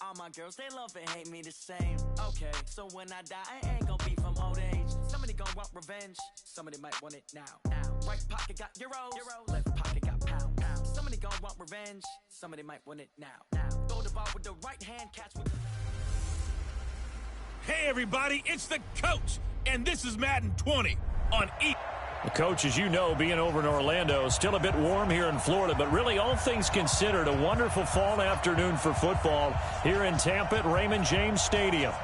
All my girls, they love and hate me the same. Okay, so when I die, I ain't gonna be from old age. Somebody gonna want revenge, somebody might want it now. Right pocket got euros, left pocket got pounds. Somebody gonna want revenge, somebody might want it now. Throw the ball with the right hand, catch with the... Hey everybody, it's the coach, and this is Madden 20 on E. The coach, as you know, being over in Orlando, still a bit warm here in Florida, but really all things considered, a wonderful fall afternoon for football here in Tampa at Raymond James Stadium.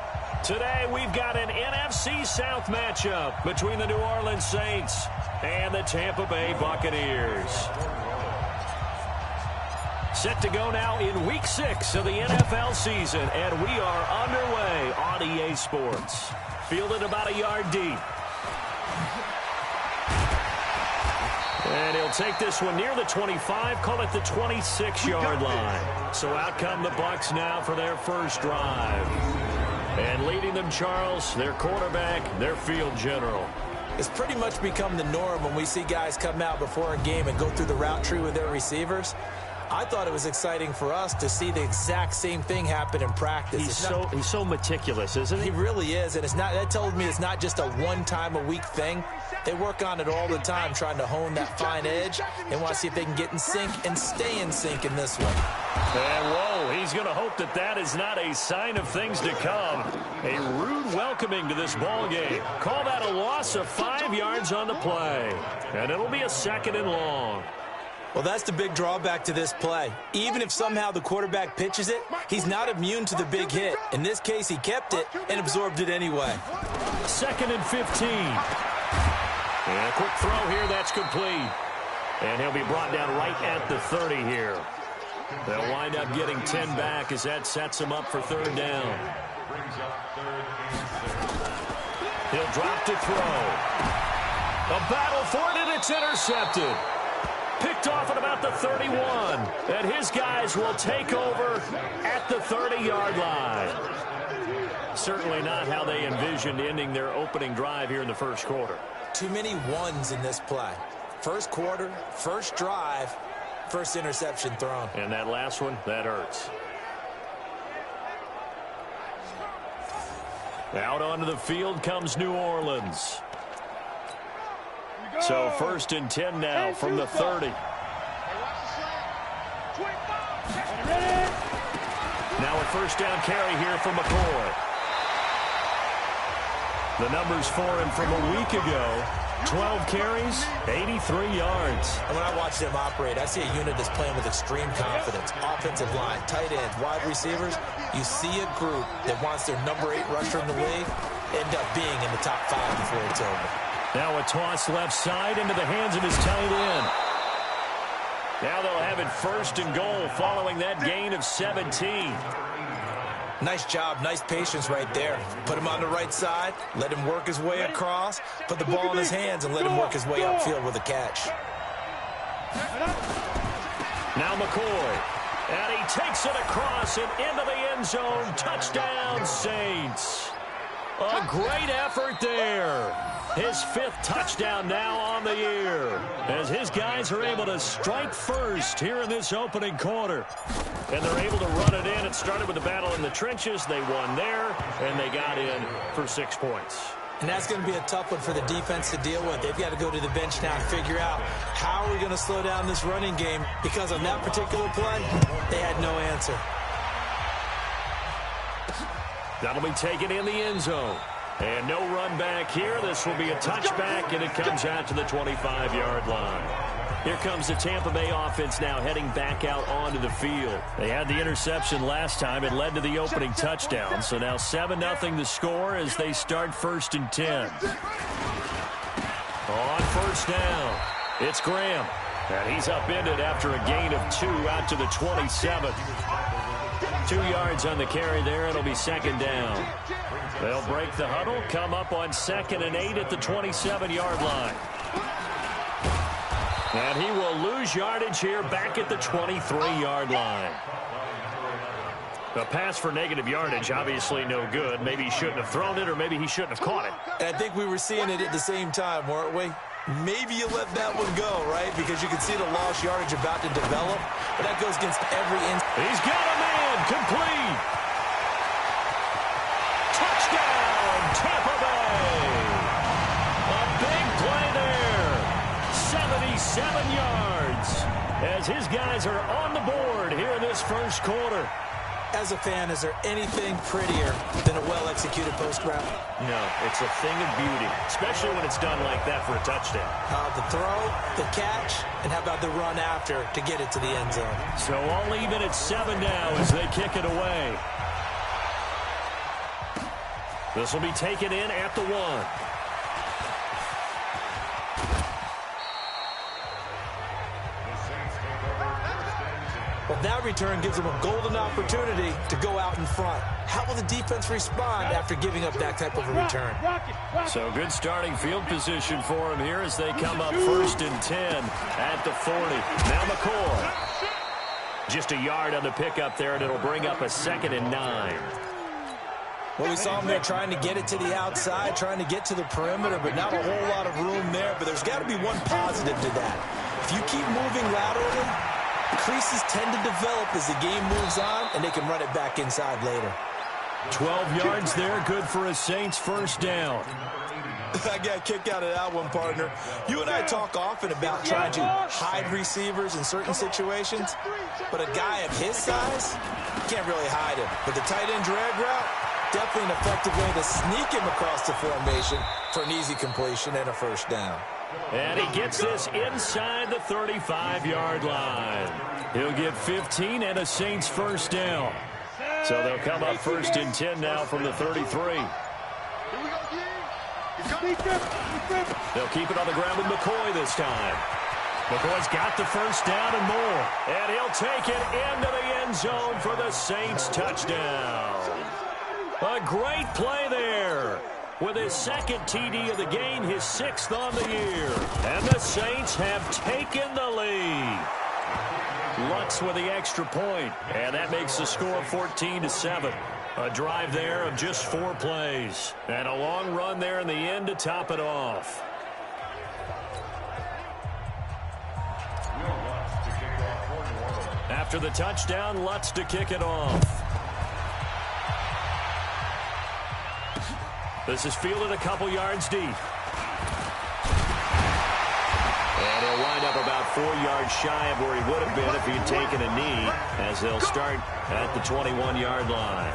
Today, we've got an NFC South matchup between the New Orleans Saints and the Tampa Bay Buccaneers. Set to go now in Week 6 of the NFL season, and we are underway on EA Sports. Fielded about a yard deep. And he'll take this one near the 25, call it the 26-yard line. So out come the Bucs now for their first drive. And leading them, Charles, their quarterback, their field general. It's pretty much become the norm when we see guys come out before a game and go through the route tree with their receivers. I thought it was exciting for us to see the exact same thing happen in practice. He's so meticulous, isn't he? He really is, and that tells me it's not just a one-time-a-week thing. They work on it all the time, trying to hone that fine edge. They want to see if they can get in sync and stay in sync in this one. And whoa, he's going to hope that is not a sign of things to come. A rude welcoming to this ball game. Call that a loss of 5 yards on the play. And it'll be a 2nd and long. Well, that's the big drawback to this play. Even if somehow the quarterback pitches it, he's not immune to the big hit. In this case, he kept it and absorbed it anyway. 2nd and 15. And a quick throw here, that's complete. And he'll be brought down right at the 30 here. They'll wind up getting 10 back as that sets him up for 3rd down. He'll drop to throw. A battle for it, and it's intercepted. Picked off at about the 31. And his guys will take over at the 30-yard line. Certainly not how they envisioned ending their opening drive here in the first quarter. Too many ones in this play. First quarter, first drive, first interception thrown. And that last one, that hurts. Out onto the field comes New Orleans. So 1st and 10 now from the 30. Now a first down carry here from McCoy. The numbers for him from a week ago, 12 carries, 83 yards. And when I watch them operate, I see a unit that's playing with extreme confidence. Offensive line, tight ends, wide receivers. You see a group that wants their number 8 rusher in the league end up being in the top 5 before it's over. Now a toss left side into the hands of his tight end. Now they'll have it 1st and goal following that gain of 17. Nice job, nice patience right there. Put him on the right side, let him work his way across, put the ball in his hands, and let him work his way upfield with a catch. Now McCoy. And he takes it across and into the end zone. Touchdown, Saints. A great effort there. His 5th touchdown now on the year as his guys are able to strike first here in this opening quarter. And they're able to run it in. It started with a battle in the trenches. They won there, and they got in for 6 points. And that's going to be a tough one for the defense to deal with. They've got to go to the bench now and figure out how are we going to slow down this running game, because on that particular play, they had no answer. That'll be taken in the end zone. And no run back here. This will be a touchback, and it comes out to the 25-yard line. Here comes the Tampa Bay offense now heading back out onto the field. They had the interception last time. It led to the opening touchdown. So now 7-0 the score as they start 1st and 10. On 1st down, it's Graham. And he's upended after a gain of 2 out to the 27. 2 yards on the carry there. It'll be 2nd down. They'll break the huddle, come up on 2nd and 8 at the 27-yard line. And he will lose yardage here back at the 23-yard line. A pass for negative yardage, obviously no good. Maybe he shouldn't have thrown it, or maybe he shouldn't have caught it. And I think we were seeing it at the same time, weren't we? Maybe you let that one go, right? Because you can see the lost yardage about to develop. But that goes against every instinct. He's got a man, complete. yards as his guys are on the board here in this first quarter. As a fan, is there anything prettier than a well-executed post route? No, it's a thing of beauty, especially when it's done like that for a touchdown. The throw, the catch, and how about the run after to get it to the end zone? So all even at 7 now as they kick it away. This will be taken in at the 1. Well, that return gives them a golden opportunity to go out in front. How will the defense respond after giving up that type of a return? So good starting field position for them here as they come up 1st and 10 at the 40. Now McCoy. Just a yard on the pickup there, and it'll bring up a 2nd and 9. Well, we saw him there trying to get it to the outside, trying to get to the perimeter, but not a whole lot of room there. But there's got to be one positive to that. If you keep moving laterally, creases tend to develop as the game moves on, and they can run it back inside later. 12 yards there, good for a Saints first down. I got a kick out of that one, partner. You and I talk often about trying to hide receivers in certain situations, but a guy of his size, you can't really hide him. But the tight end drag route, definitely an effective way to sneak him across the formation for an easy completion and a first down. And he gets this inside the 35-yard line. He'll get 15 and a Saints first down. So they'll come up 1st and 10 now from the 33. They'll keep it on the ground with McCoy this time. McCoy's got the first down and more. And he'll take it into the end zone for the Saints touchdown. A great play there. With his 2nd TD of the game, his 6th on the year. And the Saints have taken the lead. Lutz with the extra point, and that makes the score 14-7. A drive there of just 4 plays. And a long run there in the end to top it off. After the touchdown, Lutz to kick it off. This is fielded a couple yards deep. And he'll wind up about 4 yards shy of where he would have been if he'd taken a knee, as they'll start at the 21-yard line.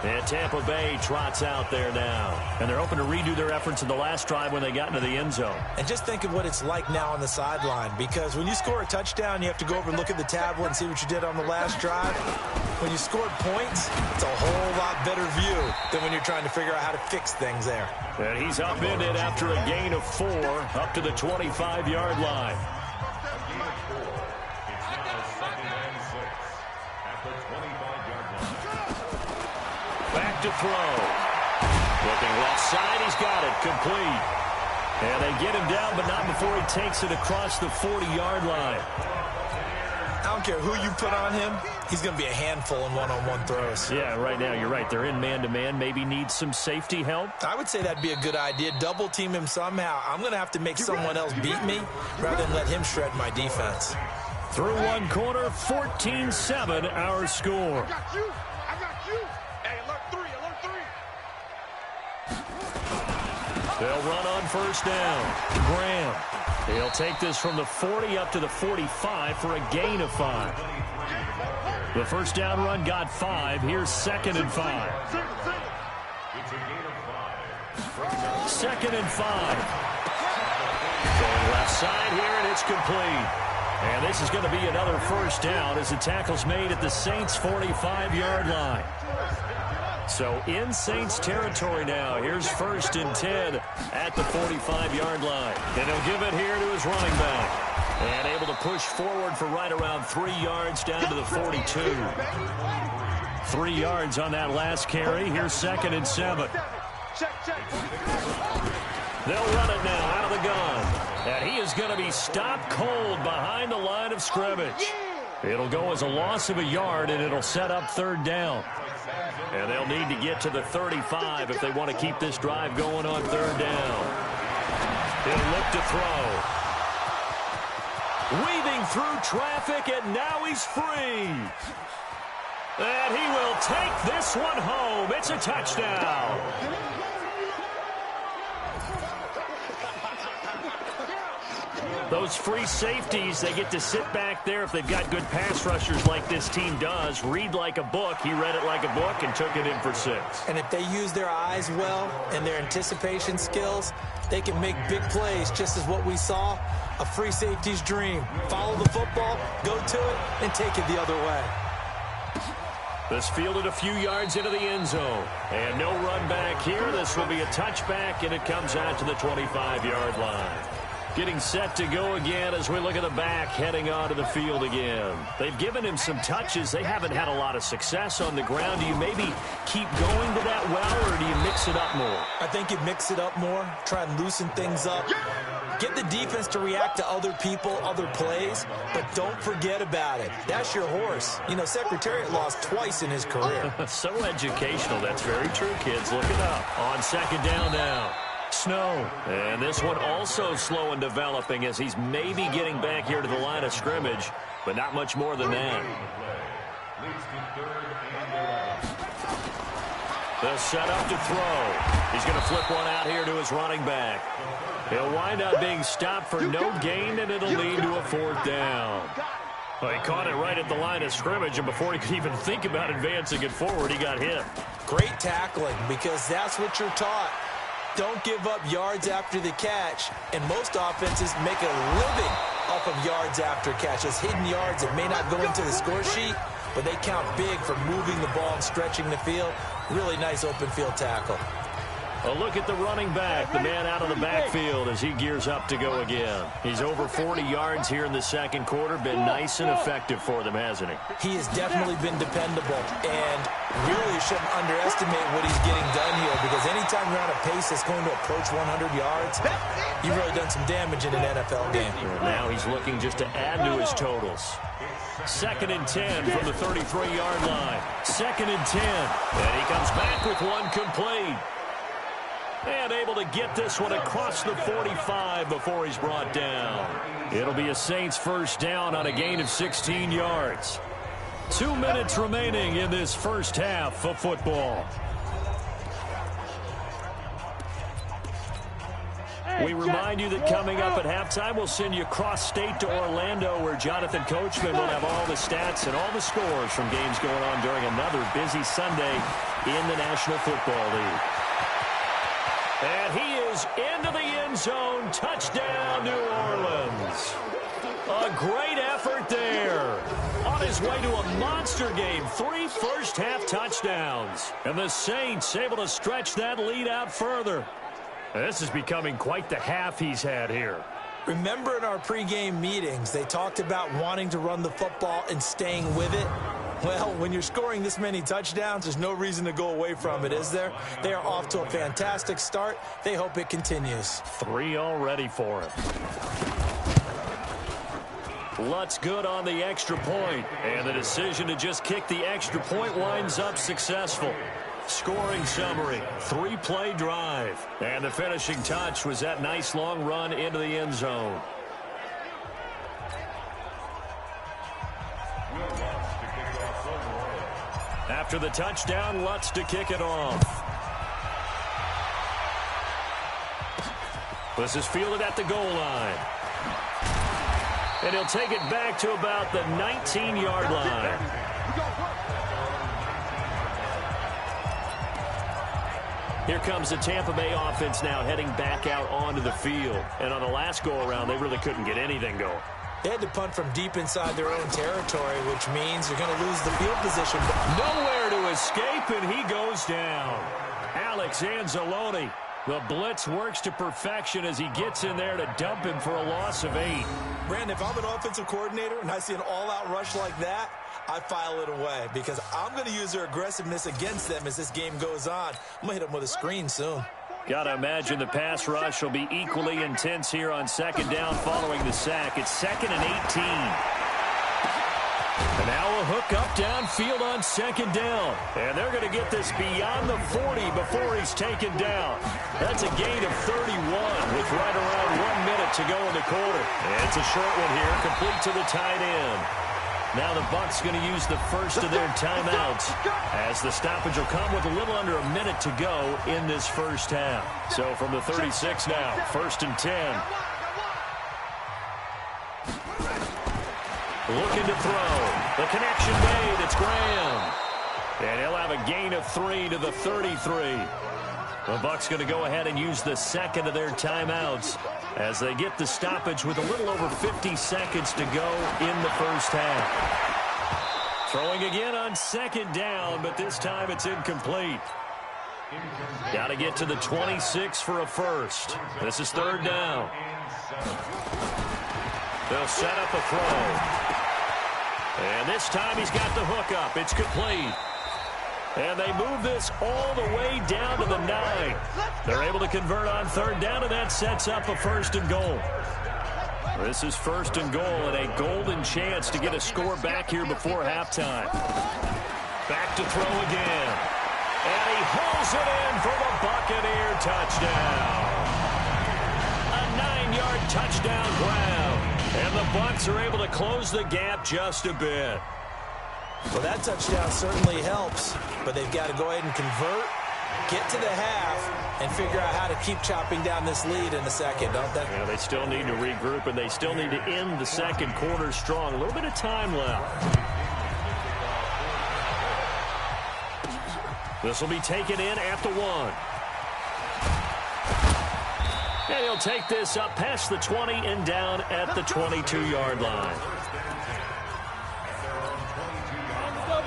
And Tampa Bay trots out there now. And they're hoping to redo their efforts in the last drive when they got into the end zone. And just think of what it's like now on the sideline, because when you score a touchdown, you have to go over and look at the tablet and see what you did on the last drive. When you scored points, it's a whole lot better view than when you're trying to figure out how to fix things there. And he's up in it after a gain of 4 up to the 25-yard line. Back to throw. Looking left side, he's got it, complete. And they get him down, but not before he takes it across the 40-yard line. I don't care who you put on him, he's going to be a handful in one-on-one throws. Yeah, right now, you're right. They're in man-to-man, maybe needs some safety help. I would say that'd be a good idea. Double team him somehow. I'm going to have to make someone else beat me rather than let him shred my defense. Through one quarter, 14-7 our score. I got you. Hey, alert 3. They'll run on first down. Graham. He'll take this from the 40 up to the 45 for a gain of 5. The first down run got 5. Here's 2nd and 5. 2nd and 5. Going left side here, and it's complete. And this is going to be another first down as the tackle's made at the Saints' 45-yard line. So in Saints territory now. Here's 1st and 10 at the 45-yard line. And he'll give it here to his running back. And able to push forward for right around 3 yards down to the 42. 3 yards on that last carry. Here's 2nd and 7. They'll run it now out of the gun. And he is going to be stopped cold behind the line of scrimmage. It'll go as a loss of a yard, and it'll set up 3rd down. And they'll need to get to the 35 if they want to keep this drive going on 3rd down. He'll look to throw. Weaving through traffic, and now he's free. And he will take this one home. It's a touchdown. Those free safeties, they get to sit back there if they've got good pass rushers like this team does. Read like a book. He read it like a book and took it in for 6. And if they use their eyes well and their anticipation skills, they can make big plays, just as what we saw. A free safety's dream. Follow the football, go to it, and take it the other way. This fielded a few yards into the end zone. And no run back here. This will be a touchback, and it comes out to the 25-yard line. Getting set to go again as we look at the back heading onto the field again. They've given him some touches. They haven't had a lot of success on the ground. Do you maybe keep going to that well, or do you mix it up more? I think you mix it up more, try and loosen things up. Get the defense to react to other people, other plays, but don't forget about it. That's your horse. You know, Secretariat lost twice in his career. So educational. That's very true, kids. Look it up. On second down now. Snow. And this one also slow in developing as he's maybe getting back here to the line of scrimmage, but not much more than that. The setup to throw. He's going to flip one out here to his running back. He'll wind up being stopped for no gain, and it'll lead to a 4th down. Well, he caught it right at the line of scrimmage, and before he could even think about advancing it forward, he got hit. Great tackling, because that's what you're taught. Don't give up yards after the catch, and most offenses make a living off of yards after catches. Hidden yards that may not go into the score sheet, but they count big for moving the ball and stretching the field. Really nice open field tackle. A look at the running back, the man out of the backfield as he gears up to go again. He's over 40 yards here in the second quarter. Been nice and effective for them, hasn't he? He has definitely been dependable, and really shouldn't underestimate what he's getting done here, because anytime you're on a pace that's going to approach 100 yards, you've really done some damage in an NFL game. And now he's looking just to add to his totals. 2nd and 10 from the 33-yard line. 2nd and 10. And he comes back with one complete. And able to get this one across the 45 before he's brought down. It'll be a Saints first down on a gain of 16 yards. 2 minutes remaining in this first half of football. We remind you that coming up at halftime, we'll send you cross-state to Orlando, where Jonathan Coachman will have all the stats and all the scores from games going on during another busy Sunday in the National Football League. And he is into the end zone. Touchdown, New Orleans. A great effort there. On his way to a monster game. 3 first-half touchdowns. And the Saints able to stretch that lead out further. This is becoming quite the half he's had here. Remember in our pregame meetings, they talked about wanting to run the football and staying with it? Well, when you're scoring this many touchdowns, there's no reason to go away from it, is there? They are off to a fantastic start. They hope it continues. 3 already for him. Lutz good on the extra point, and the decision to just kick the extra point winds up successful. Scoring summary, 3-play drive. And the finishing touch was that nice long run into the end zone. After the touchdown, Lutz to kick it off. This is fielded at the goal line. And he'll take it back to about the 19-yard line. Here comes the Tampa Bay offense now heading back out onto the field. And on the last go-around, they really couldn't get anything going. They had to punt from deep inside their own territory, which means they're going to lose the field position. Nowhere to escape, and he goes down. Alex Anzalone. The blitz works to perfection as he gets in there to dump him for a loss of 8. Brandon, if I'm an offensive coordinator and I see an all-out rush like that, I file it away because I'm going to use their aggressiveness against them as this game goes on. I'm going to hit them with a screen soon. Got to imagine the pass rush will be equally intense here on second down following the sack. It's 2nd and 18. And now a hook up downfield on second down. And they're going to get this beyond the 40 before he's taken down. That's a gain of 31 with right around 1 minute to go in the quarter. And it's a short one here, complete to the tight end. Now the Bucs going to use the first of their timeouts as the stoppage will come with a little under a minute to go in this first half. So from the 36 now, 1st and 10. looking to throw. The connection made. It's Graham. And he'll have a gain of 3 to the 33. The Bucs going to go ahead and use the second of their timeouts as they get the stoppage with a little over 50 seconds to go in the first half. Throwing again on second down, but this time it's incomplete. Got to get to the 26 for a first. This is third down. They'll set up a throw. And this time he's got the hook up. It's complete. And they move this all the way down to the 9. They're able to convert on third down, and that sets up a first and goal. This is first and goal and a golden chance to get a score back here before halftime. Back to throw again. And he hauls it in for the Buccaneer touchdown. A 9-yard touchdown ground. And the Bucs are able to close the gap just a bit. Well, that touchdown certainly helps, but they've got to go ahead and convert, get to the half, and figure out how to keep chopping down this lead in the second, don't they? Yeah, they still need to regroup, and they still need to end the second quarter strong. A little bit of time left. This will be taken in at the 1. And he'll take this up past the 20 and down at the 22-yard line.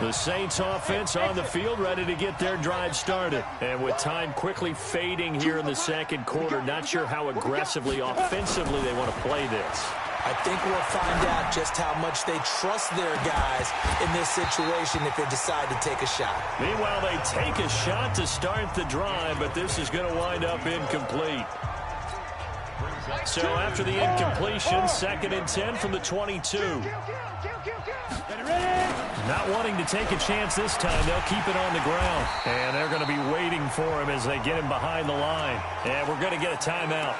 The Saints offense on the field ready to get their drive started. And with time quickly fading here in the second quarter, not sure how aggressively, offensively they want to play this. I think we'll find out just how much they trust their guys in this situation if they decide to take a shot. Meanwhile, they take a shot to start the drive, but this is going to wind up incomplete. So after the incompletion, 2nd and 10 from the 22. Not wanting to take a chance this time, they'll keep it on the ground. And they're going to be waiting for him as they get him behind the line. And we're going to get a timeout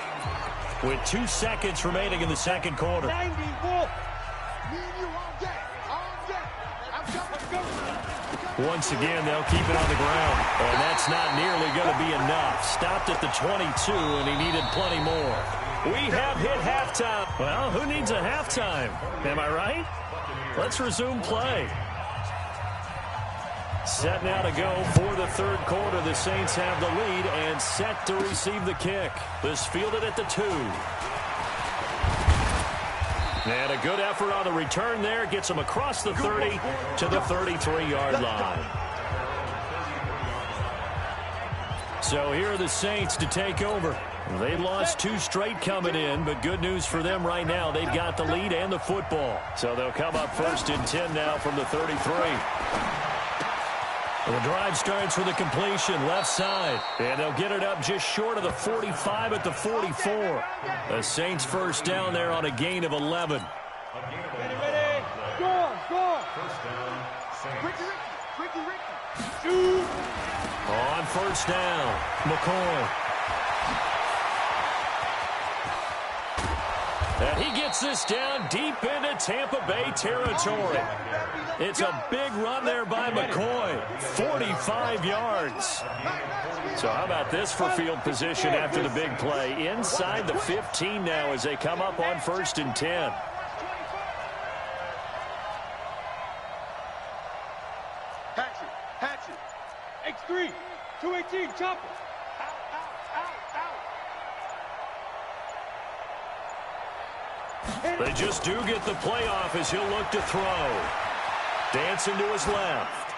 with 2 seconds remaining in the second quarter. Once again, they'll keep it on the ground. And that's not nearly going to be enough. Stopped at the 22, and he needed plenty more. We have hit halftime. Well, who needs a halftime? Am I right? Let's resume play. Set now to go for the third quarter. The Saints have the lead and set to receive the kick. This fielded at the 2. And a good effort on the return there. Gets him across the 30 to the 33-yard line. So here are the Saints to take over. They lost 2 straight coming in, but good news for them right now. They've got the lead and the football. So they'll come up 1st and 10 now from the 33. The drive starts with a completion left side, and they'll get it up just short of the 45 at the 44. The Saints first down there on a gain of 11. Ready. Go. Ricky. On first down, McCoy. And he gets this down deep into Tampa Bay territory. It's a big run there by McCoy. 45 yards. So how about this for field position after the big play? Inside the 15 now as they come up on 1st and 10. Hatchet. X3. 218. Chopper. They just do get the playoff as he'll look to throw. Dancing to his left.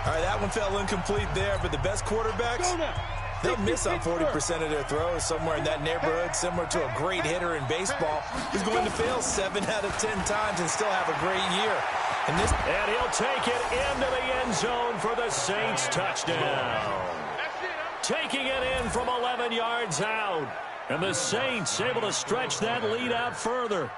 All right, that one fell incomplete there, but the best quarterbacks, they'll miss on 40% of their throws, somewhere in that neighborhood, similar to a great hitter in baseball who's going to fail 7 out of 10 times and still have a great year. And he'll take it into the end zone for the Saints touchdown. Taking it in from 11 yards out. And the Saints able to stretch that lead out further.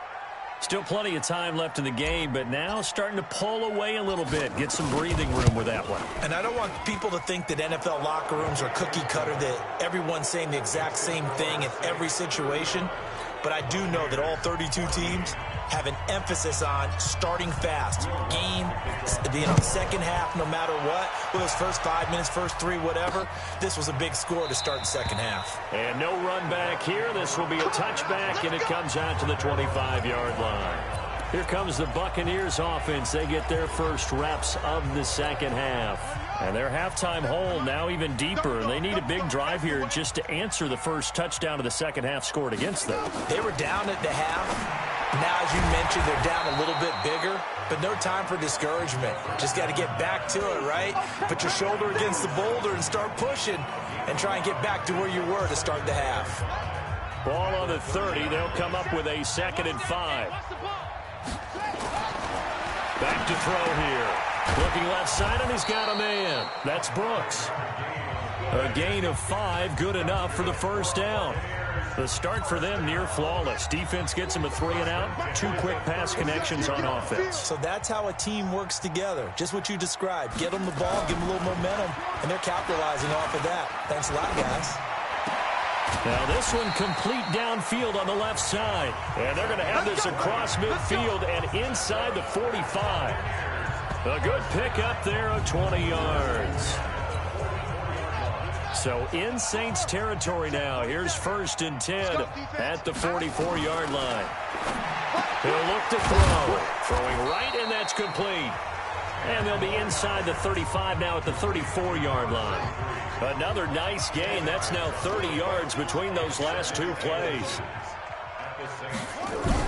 Still plenty of time left in the game, but now starting to pull away a little bit. Get some breathing room with that one. And I don't want people to think that NFL locker rooms are cookie cutter, that everyone's saying the exact same thing in every situation. But I do know that all 32 teams have an emphasis on starting fast, game second half, no matter what, whether it's first 5 minutes, first 3, whatever, this was a big score to start the second half. And no run back here. This will be a touchback, and it comes out to the 25-yard line. Here comes the Buccaneers offense. They get their first reps of the second half. And their halftime hole now even deeper. They need a big drive here just to answer the first touchdown of the second half scored against them. They were down at the half. Now, as you mentioned, they're down a little bit bigger, but no time for discouragement. Just got to get back to it, right? Put your shoulder against the boulder and start pushing and try and get back to where you were to start the half. Ball on the 30. They'll come up with a 2nd and 5. Back to throw here. Looking left side, and he's got a man. That's Brooks. A gain of 5, good enough for the first down. The start for them near flawless. Defense gets them a 3 and out. 2 quick pass connections on offense. So that's how a team works together. Just what you described. Get them the ball, give them a little momentum, and they're capitalizing off of that. Thanks a lot, guys. Now this one complete downfield on the left side. And they're going to have this across midfield and inside the 45. A good pickup there of 20 yards. So in Saints territory now. Here's 1st and 10 at the 44-yard line. He'll look to throw. Throwing right, and that's complete. And they'll be inside the 35 now at the 34-yard line. Another nice gain. That's now 30 yards between those last 2 plays.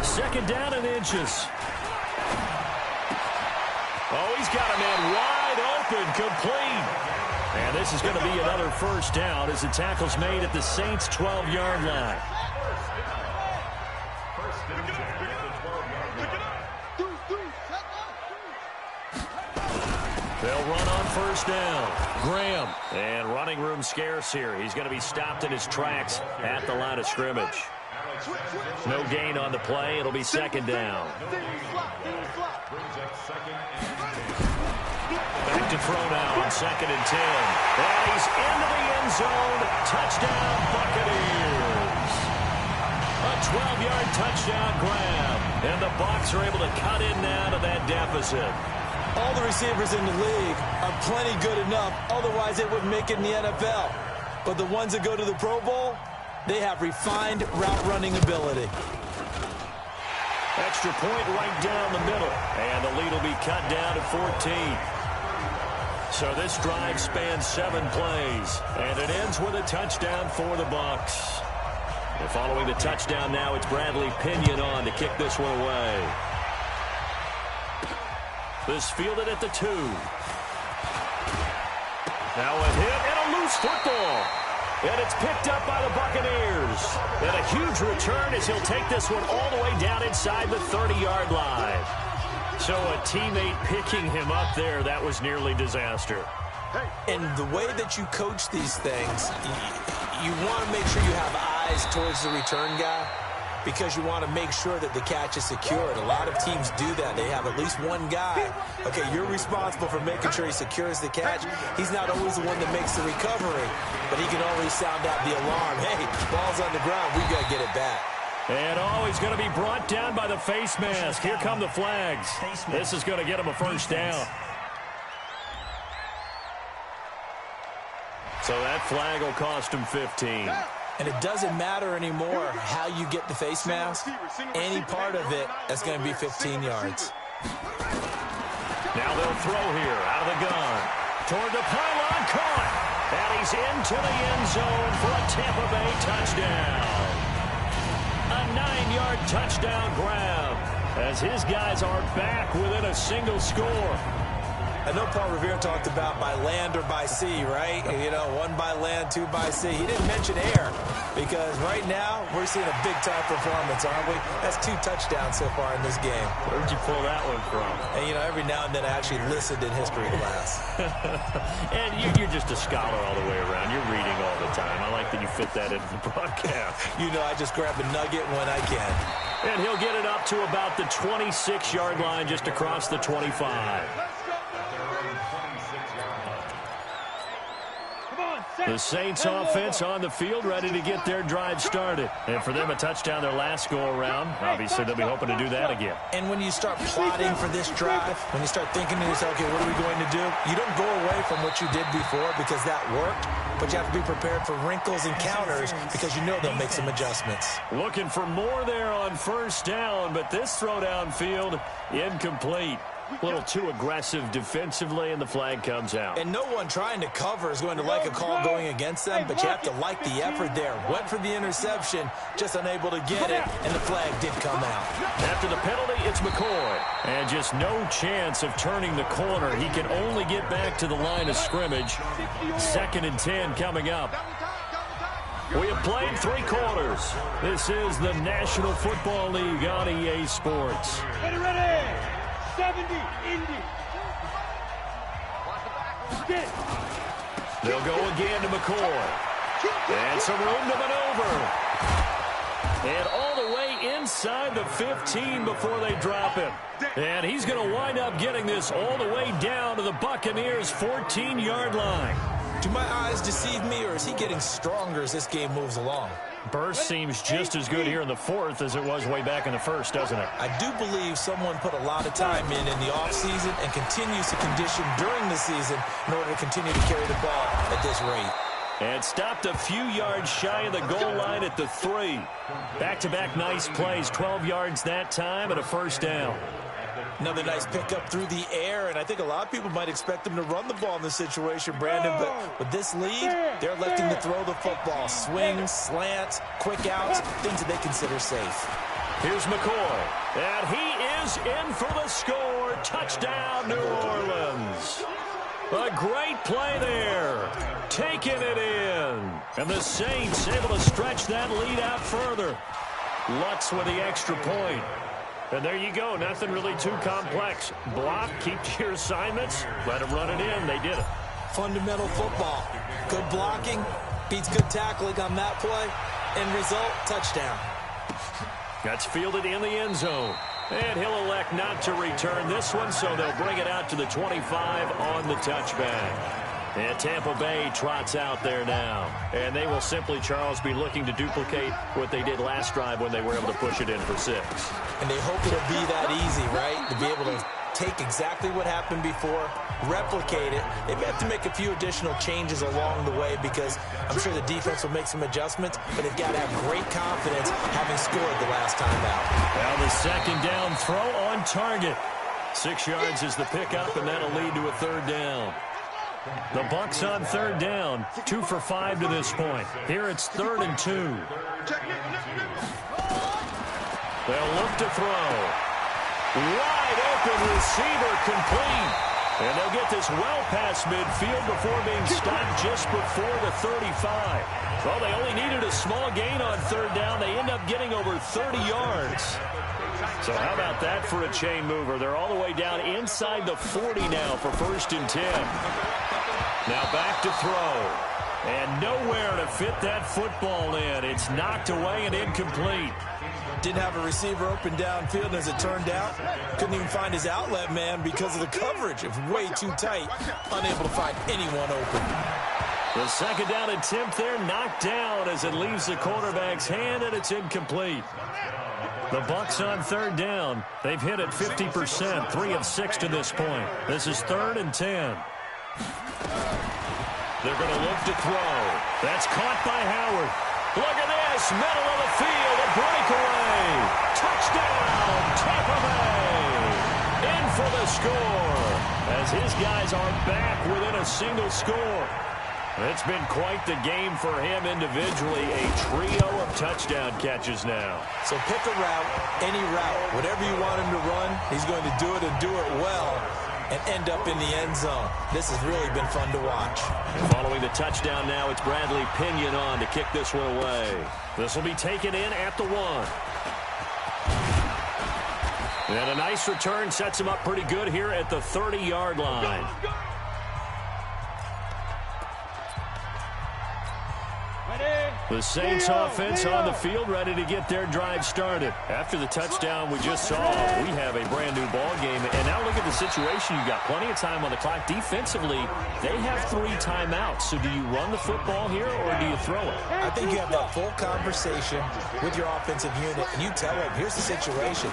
2nd down and inches. Oh, he's got a man wide open, complete. And this is going to be another first down as the tackle's made at the Saints' 12-yard line. They'll run on first down. Graham. And running room scarce here. He's going to be stopped in his tracks at the line of scrimmage. No gain on the play. It'll be 2nd down. Back to throw now on 2nd and 10. And he's into the end zone. Touchdown, Buccaneers. A 12-yard touchdown grab. And the Bucs are able to cut in now to that deficit. All the receivers in the league are plenty good enough. Otherwise, they wouldn't make it in the NFL. But the ones that go to the Pro Bowl, they have refined route running ability. Extra point right down the middle. And the lead will be cut down to 14. So this drive spans 7 plays. And it ends with a touchdown for the Bucs. And following the touchdown now, it's Bradley Pinion on to kick this one away. This fielded at the 2. Now a hit and a loose football. And it's picked up by the Buccaneers. And a huge return as he'll take this one all the way down inside the 30-yard line. So a teammate picking him up there, that was nearly disaster. And the way that you coach these things, you want to make sure you have eyes towards the return guy, because you want to make sure that the catch is secured. A lot of teams do that. They have at least one guy. Okay, you're responsible for making sure he secures the catch. He's not always the one that makes the recovery, but he can always sound out the alarm. Hey, ball's on the ground. We got to get it back. And he's going to be brought down by the face mask. Here come the flags. This is going to get him a first down. So that flag will cost him 15. And it doesn't matter anymore how you get the face mask. Any part of it, that's going to be 15 yards. Now they'll throw here out of the gun. Toward the pylon, caught. And he's into the end zone for a Tampa Bay touchdown. A 9-yard touchdown grab as his guys are back within a single score. I know Paul Revere talked about by land or by sea, right? You know, 1 by land, 2 by sea. He didn't mention air because right now we're seeing a big-time performance, aren't we? That's 2 touchdowns so far in this game. Where'd you pull that one from? And, you know, every now and then I actually listened in history class. And you're just a scholar all the way around. You're reading all the time. I like that you fit that into the broadcast. You know, I just grab a nugget when I can. And he'll get it up to about the 26-yard line just across the 25. The Saints offense on the field, ready to get their drive started. And for them, a touchdown their last go-around. Obviously, they'll be hoping to do that again. And when you start plotting for this drive, when you start thinking to yourself, okay, what are we going to do? You don't go away from what you did before because that worked, but you have to be prepared for wrinkles and counters because you know they'll make some adjustments. Looking for more there on first down, but this throw downfield, incomplete. A little too aggressive defensively, and the flag comes out. And no one trying to cover is going to like a call going against them, but you have to like the effort there. Went for the interception, just unable to get it, and the flag did come out. After the penalty, it's McCoy. And just no chance of turning the corner. He can only get back to the line of scrimmage. 2nd and 10 coming up. We have played 3 quarters. This is the National Football League on EA Sports. Ready. 70, Indy. They'll go again to McCoy. And some room to maneuver. And all the way inside the 15 before they drop him. And he's going to wind up getting this all the way down to the Buccaneers' 14-yard line. Do my eyes deceive me, or is he getting stronger as this game moves along? Burst seems just as good here in the 4th as it was way back in the 1st, doesn't it? I do believe someone put a lot of time in the offseason and continues to condition during the season in order to continue to carry the ball at this rate. And stopped a few yards shy of the goal line at the 3. Back-to-back nice plays, 12 yards that time and a first down. Another nice pickup through the air, and I think a lot of people might expect them to run the ball in this situation, Brandon, but with this lead, they're electing to throw the football. Swings, slants, quick outs, things that they consider safe. Here's McCoy, and he is in for the score. Touchdown, New Orleans. A great play there. Taking it in. And the Saints able to stretch that lead out further. Lutz with the extra point. And there you go. Nothing really too complex. Block, keep to your assignments, let them run it in. They did it. Fundamental football. Good blocking, beats good tackling on that play. End result, touchdown. That's fielded in the end zone. And he'll elect not to return this one, so they'll bring it out to the 25 on the touchback. And Tampa Bay trots out there now. And they will simply, Charles, be looking to duplicate what they did last drive when they were able to push it in for 6. And they hope it'll be that easy, right? To be able to take exactly what happened before, replicate it. They may have to make a few additional changes along the way because I'm sure the defense will make some adjustments, but they've got to have great confidence having scored the last time out. Now the 2nd down throw on target. 6 yards is the pickup, and that'll lead to a 3rd down. The Bucs on 3rd down, 2 for 5 to this point. Here it's 3rd and 2. They'll look to throw. Wide open receiver complete. And they'll get this well past midfield before being stopped just before the 35. Well, they only needed a small gain on 3rd down. They end up getting over 30 yards. So how about that for a chain mover? They're all the way down inside the 40 now for 1st and 10. Now back to throw. And nowhere to fit that football in. It's knocked away and incomplete. Didn't have a receiver open downfield, and as it turned out, couldn't even find his outlet man because of the coverage. It was way too tight, unable to find anyone open. The 2nd down attempt there knocked down as it leaves the quarterback's hand, and it's incomplete. The Bucs on 3rd down. They've hit it 50%, 3 of 6 to this point. This is 3rd and 10. They're going to look to throw. That's caught by Howard. Look at this, middle of the field, a breakaway. Touchdown, Tampa Bay. In for the score as his guys are back within a single score. It's been quite the game for him individually, a trio of touchdown catches now. So pick a route, any route, whatever you want him to run, he's going to do it and do it well and end up in the end zone. This has really been fun to watch. Following the touchdown now, it's Bradley Pinion on to kick this one away. This will be taken in at the 1. And a nice return sets him up pretty good here at the 30-yard line. Ready, The Saints offense on the field, ready to get their drive started. After the touchdown we just saw, we have a brand new ball game. And now look at the situation. You've got plenty of time on the clock. Defensively, they have 3 timeouts. So do you run the football here or do you throw it? I think you have that full conversation with your offensive unit, and you tell them, here's the situation.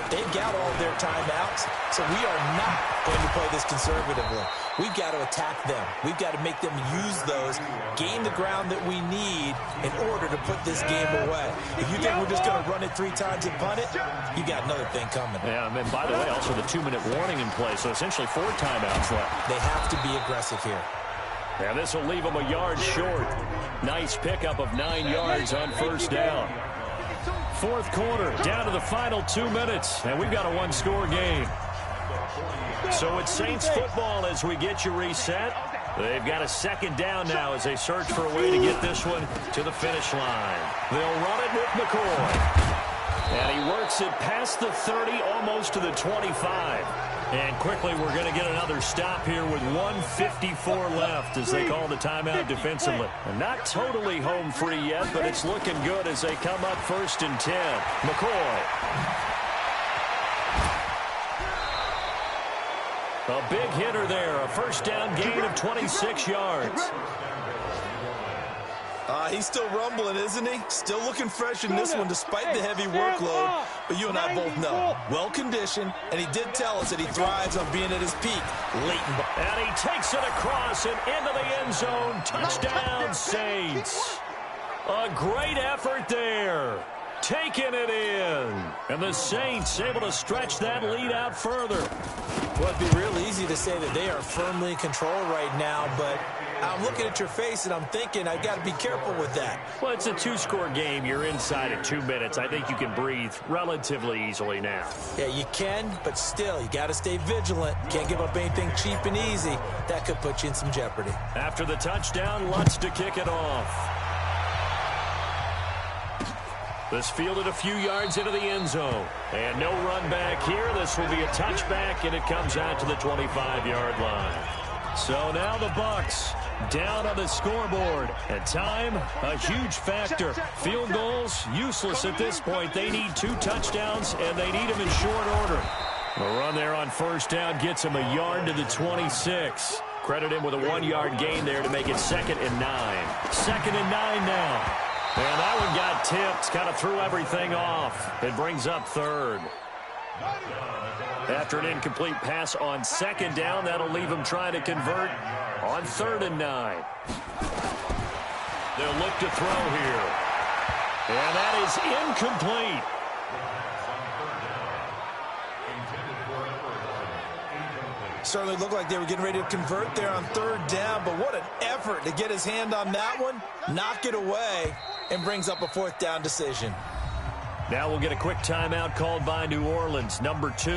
They've got all their timeouts, so we are not going to play this conservatively. We've got to attack them. We've got to make them use those, gain the ground that we need in order to put this game away. If you think we're just going to run it 3 times and punt it, you got another thing coming. Yeah, and by the way, also the 2-minute warning in play, so essentially 4 timeouts left. They have to be aggressive here. And this will leave them a yard short. Nice pickup of 9 yards on first down. 4th quarter, down to the final 2 minutes, and we've got a 1-score game. So it's Saints football as we get you reset. They've got a 2nd down now as they search for a way to get this one to the finish line. They'll run it with McCoy. And he works it past the 30, almost to the 25. And quickly we're going to get another stop here with 1:54 left as they call the timeout defensively. And not totally home free yet, but it's looking good as they come up 1st and 10. McCoy. A big hitter there, a first down gain of 26 yards. He's still rumbling, isn't he? Still looking fresh in this one despite the heavy workload. But you and I both know, well-conditioned, and he did tell us that he thrives on being at his peak late in. And he takes it across and into the end zone. Touchdown, Saints. A great effort there. Taking it in. And the Saints able to stretch that lead out further. Well, it'd be real easy to say that they are firmly in control right now, but I'm looking at your face and I'm thinking I've got to be careful with that. Well, it's a 2-score game. You're inside at 2 minutes. I think you can breathe relatively easily now. Yeah, you can, but still, you got to stay vigilant. Can't give up anything cheap and easy. That could put you in some jeopardy. After the touchdown, Lutz to kick it off. This fielded a few yards into the end zone. And no run back here. This will be a touchback, and it comes out to the 25-yard line. So now the Bucs down on the scoreboard. And time, a huge factor. Field goals, useless at this point. They need 2 touchdowns, and they need them in short order. The run there on first down gets him a yard to the 26. Credit him with a 1-yard gain there to make it 2nd and 9. 2nd and 9 now. And that one got tipped, kind of threw everything off. It brings up 3rd. After an incomplete pass on 2nd down, that'll leave him trying to convert on 3rd and 9. They'll look to throw here. And that is incomplete. Certainly looked like they were getting ready to convert there on 3rd down, but what an effort to get his hand on that one, knock it away, and brings up a 4th down decision. Now we'll get a quick timeout called by New Orleans, number 2,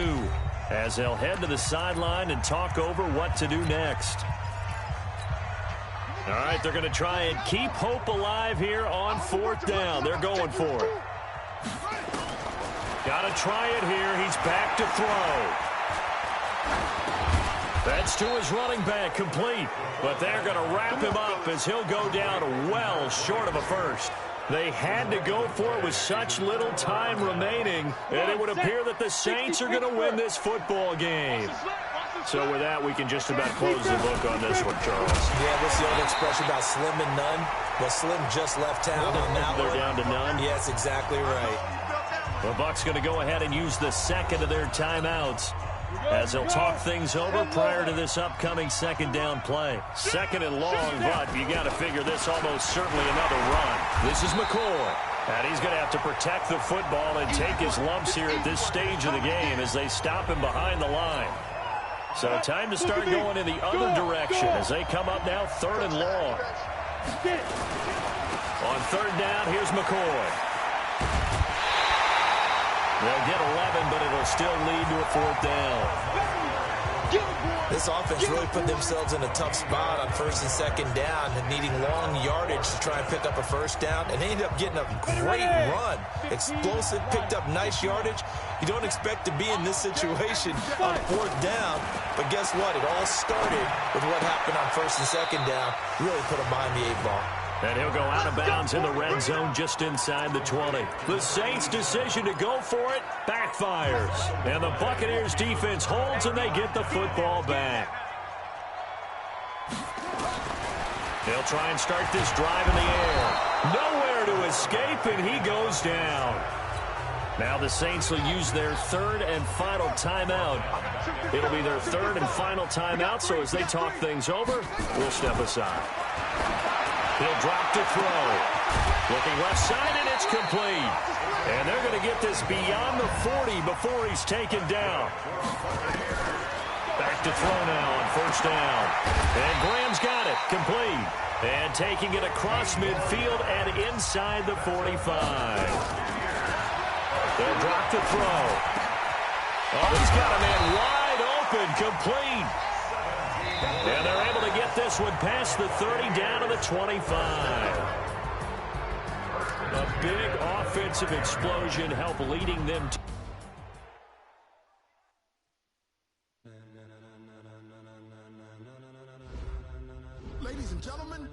as they'll head to the sideline and talk over what to do next. All right, they're going to try and keep hope alive here on 4th down. They're going for it. Got to try it here. He's back to throw. That's to his running back, complete. But they're going to wrap him up as he'll go down well short of a first. They had to go for it with such little time remaining, and it would appear that the Saints are going to win this football game. So with that, we can just about close the book on this one, Charles. Yeah, what's the old expression about slim and none? Well, Slim just left town on that one. They're down to none? Yes, exactly right. The Bucs going to go ahead and use the 2nd of their timeouts as they'll talk things over prior to this upcoming 2nd down play. 2nd and long, but you got to figure this almost certainly another run. This is McCoy. And he's going to have to protect the football and take his lumps here at this stage of the game as they stop him behind the line. So time to start going in the other direction as they come up now 3rd and long. On 3rd down, here's McCoy. They'll get 11, but it'll still lead to a 4th down. This offense really put themselves in a tough spot on 1st and 2nd down and needing long yardage to try and pick up a 1st down, and they ended up getting a great run. Explosive, picked up nice yardage. You don't expect to be in this situation on 4th down, but guess what? It all started with what happened on 1st and 2nd down. Really put them behind the 8 ball. And he'll go out of bounds in the red zone just inside the 20. The Saints' decision to go for it backfires. And the Buccaneers' defense holds, and they get the football back. They'll try and start this drive in the air. Nowhere to escape, and he goes down. Now the Saints will use their third and final timeout. It'll be their third and final timeout, so as they talk things over, we'll step aside. He'll drop to throw. Looking left side, and it's complete. And they're going to get this beyond the 40 before he's taken down. Back to throw now on first down. And Graham's got it. Complete. And taking it across midfield and inside the 45. They'll drop to throw. Oh, he's got a man wide open. Complete. And they're able to get this one past the 30 down to the 25. A big offensive explosion helped leading them to... Ladies and gentlemen,